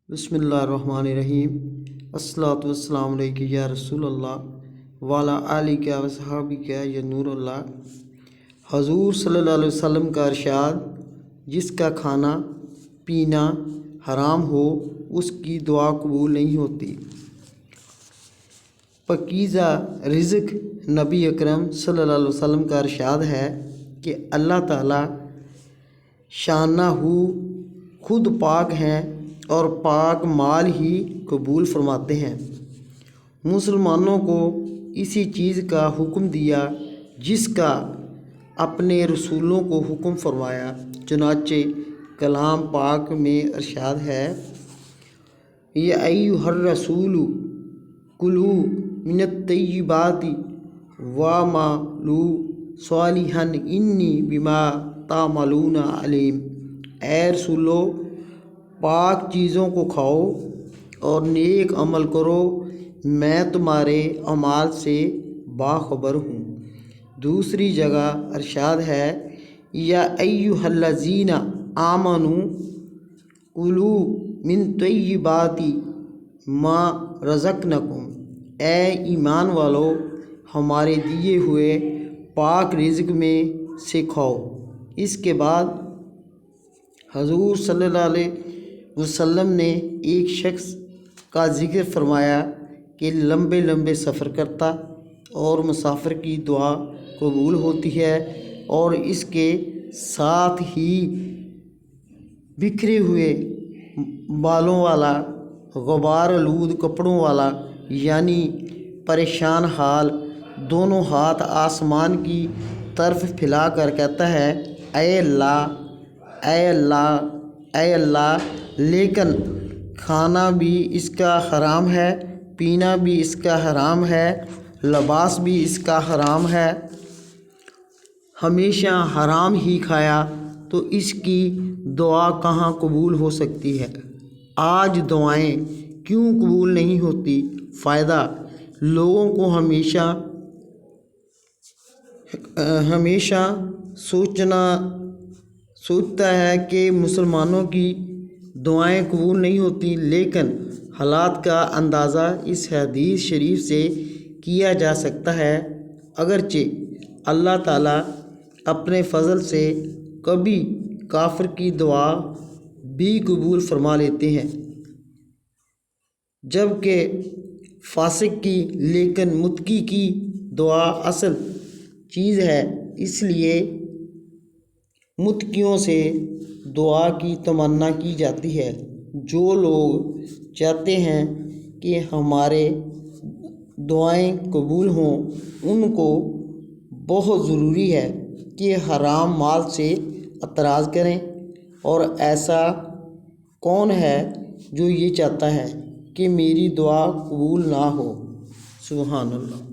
بسم اللہ الرحمن الرحیم۔ الصلاۃ والسلام علیک یا رسول اللہ وعلی آلک و صحابک یا نور اللہ۔ حضور صلی اللہ علیہ وسلم کا ارشاد، جس کا کھانا پینا حرام ہو اس کی دعا قبول نہیں ہوتی۔ پاکیزہ رزق نبی اکرم صلی اللہ علیہ وسلم کا ارشاد ہے کہ اللہ تعالیٰ شانہ خود پاک ہیں اور پاک مال ہی قبول فرماتے ہیں۔ مسلمانوں کو اسی چیز کا حکم دیا جس کا اپنے رسولوں کو حکم فرمایا، چنانچہ کلام پاک میں ارشاد ہے، یا ایھا الرسول کلوا من الطیبات واعملوا صالحا انی بما تعملون علیم۔ اے رسولو، پاک چیزوں کو کھاؤ اور نیک عمل کرو، میں تمہارے اعمال سے باخبر ہوں۔ دوسری جگہ ارشاد ہے، یا ایھا الذین آمنوا کلوا من طیبات ما رزقناکم۔ اے ایمان والو، ہمارے دیے ہوئے پاک رزق میں سے کھاؤ۔ اس کے بعد حضور صلی اللہ علیہ وسلم نے ایک شخص کا ذکر فرمایا کہ لمبے لمبے سفر کرتا اور مسافر کی دعا قبول ہوتی ہے، اور اس کے ساتھ ہی بکھرے ہوئے بالوں والا، غبار آلود کپڑوں والا، یعنی پریشان حال، دونوں ہاتھ آسمان کی طرف پھیلا کر کہتا ہے، اے اللہ، اے اللہ، اے اللہ، لیکن کھانا بھی اس کا حرام ہے، پینا بھی اس کا حرام ہے، لباس بھی اس کا حرام ہے، ہمیشہ حرام ہی کھایا تو اس کی دعا کہاں قبول ہو سکتی ہے؟ آج دعائیں کیوں قبول نہیں ہوتی؟ فائدہ: لوگوں کو ہمیشہ سوچتا ہے کہ مسلمانوں کی دعائیں قبول نہیں ہوتی، لیکن حالات کا اندازہ اس حدیث شریف سے کیا جا سکتا ہے۔ اگرچہ اللہ تعالیٰ اپنے فضل سے کبھی کافر کی دعا بھی قبول فرما لیتے ہیں، جبکہ فاسق کی، لیکن متقی کی دعا اصل چیز ہے۔ اس لیے متقیوں سے دعا کی تمنا کی جاتی ہے۔ جو لوگ چاہتے ہیں کہ ہمارے دعائیں قبول ہوں، ان کو بہت ضروری ہے کہ حرام مال سے اعراض کریں۔ اور ایسا کون ہے جو یہ چاہتا ہے کہ میری دعا قبول نہ ہو؟ سبحان اللہ۔